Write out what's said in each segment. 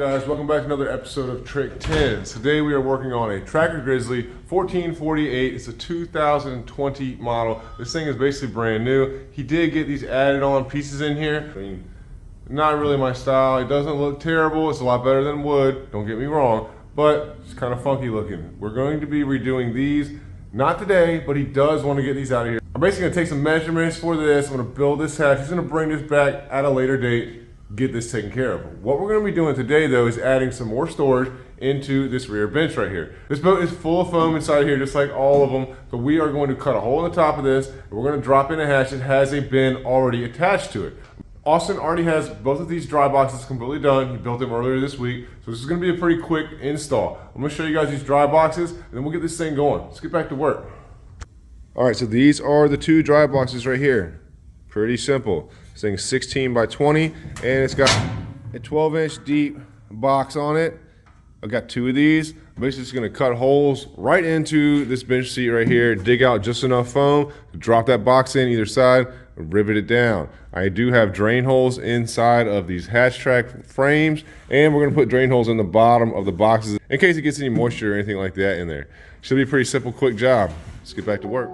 guys, welcome back to another episode of Trick 10. Today we are working on a Tracker Grizzly 1448. It's a 2020 model. This thing is basically brand new. He did get these added on pieces in here. I mean, not really my style. It doesn't look terrible. It's a lot better than wood, don't get me wrong, but it's kind of funky looking. We're going to be redoing these, not today, but he does want to get these out of here. I'm basically going to take some measurements for this. I'm going to build this hatch. He's going to bring this back at a later date, get this taken care of. What we're going to be doing today though is adding some more storage into this rear bench right here. This boat is full of foam inside here, just like all of them. So we are going to cut a hole in the top of this, and we're going to drop in a hatch that has a bin already attached to it. Austin already has both of these dry boxes completely done. He built them earlier this week. So this is going to be a pretty quick install. I'm going to show you guys these dry boxes, and then we'll get this thing going. Let's get back to work. All right, so these are the two dry boxes right here. Pretty simple. This thing's 16 by 20, and it's got a 12-inch deep box on it. I've got two of these. I'm basically just gonna cut holes right into this bench seat right here, dig out just enough foam to drop that box in either side, and rivet it down. I do have drain holes inside of these hatch track frames, and we're gonna put drain holes in the bottom of the boxes in case it gets any moisture or anything like that in there. Should be a pretty simple, quick job. Let's get back to work.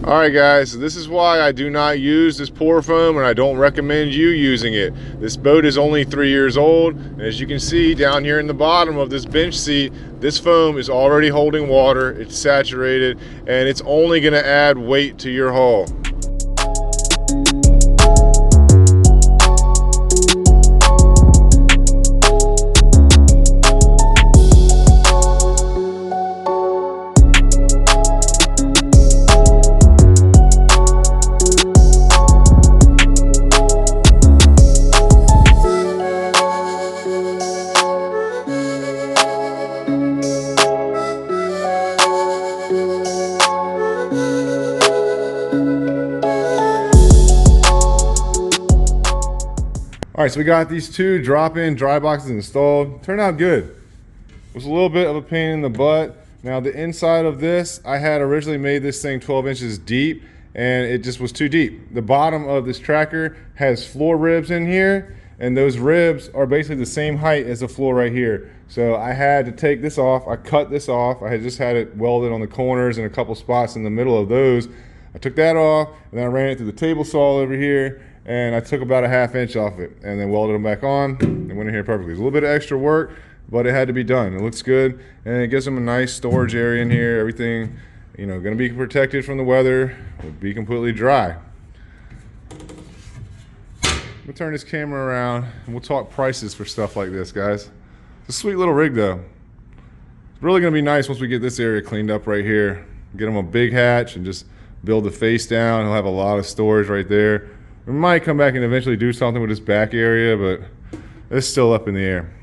Alright guys, so this is why I do not use this pour foam, and I don't recommend you using it. This boat is only 3 years old, and as you can see down here in the bottom of this bench seat, this foam is already holding water, it's saturated, and it's only going to add weight to your hull. All right, so we got these two drop-in dry boxes installed. Turned out good. It was a little bit of a pain in the butt. Now the inside of this, I had originally made this thing 12 inches deep, and it just was too deep. The bottom of this tracker has floor ribs in here, and those ribs are basically the same height as the floor right here. So I had to take this off. I cut this off. I had just had it welded on the corners and a couple spots in the middle of those. I took that off, and then I ran it through the table saw over here, and I took about a ½ inch off it and then welded them back on and went in here perfectly. It's a little bit of extra work, but it had to be done. It looks good, and it gives them a nice storage area in here. Everything, you know, gonna be protected from the weather, will be completely dry. We'll turn this camera around and we'll talk prices for stuff like this, guys. It's a sweet little rig though. It's really gonna be nice once we get this area cleaned up right here. Get him a big hatch and just build the face down. He'll have a lot of storage right there. We might come back and eventually do something with this back area, but it's still up in the air.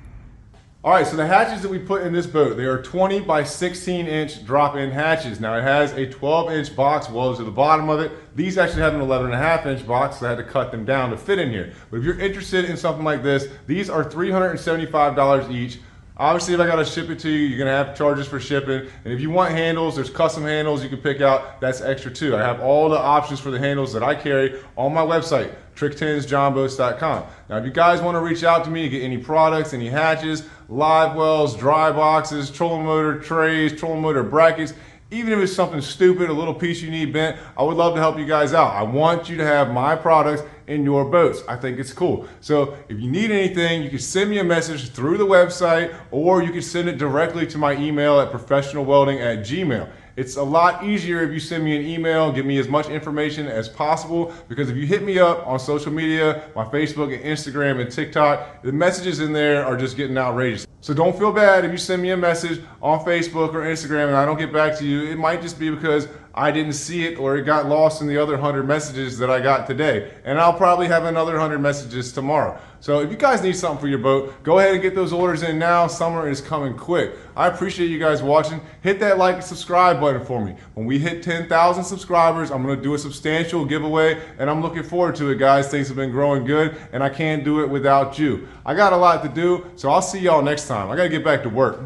All right, so the hatches that we put in this boat, they are 20 by 16 inch drop-in hatches. Now it has a 12-inch box welded to the bottom of it. These actually have an 11.5-inch box, so I had to cut them down to fit in here. But if you're interested in something like this, these are $375 each. Obviously, if I gotta ship it to you, you're gonna have charges for shipping. And if you want handles, there's custom handles you can pick out. That's extra too. I have all the options for the handles that I carry on my website, trick10sjonboats.com. Now, if you guys wanna reach out to me to get any products, any hatches, live wells, dry boxes, trolling motor trays, trolling motor brackets, even if it's something stupid, a little piece you need bent, I would love to help you guys out. I want you to have my products in your boats. I think it's cool. So if you need anything, you can send me a message through the website, or you can send it directly to my email at professionalwelding@gmail.com. It's a lot easier if you send me an email, give me as much information as possible, because if you hit me up on social media, my Facebook and Instagram and TikTok, the messages in there are just getting outrageous. So don't feel bad if you send me a message on Facebook or Instagram and I don't get back to you. It might just be because I didn't see it or it got lost in the other 100 messages that I got today. And I'll probably have another 100 messages tomorrow. So if you guys need something for your boat, go ahead and get those orders in now. Summer is coming quick. I appreciate you guys watching. Hit that like and subscribe button for me. When we hit 10,000 subscribers, I'm gonna do a substantial giveaway, and I'm looking forward to it, guys. Things have been growing good, and I can't do it without you. I got a lot to do, so I'll see y'all next time. I gotta get back to work.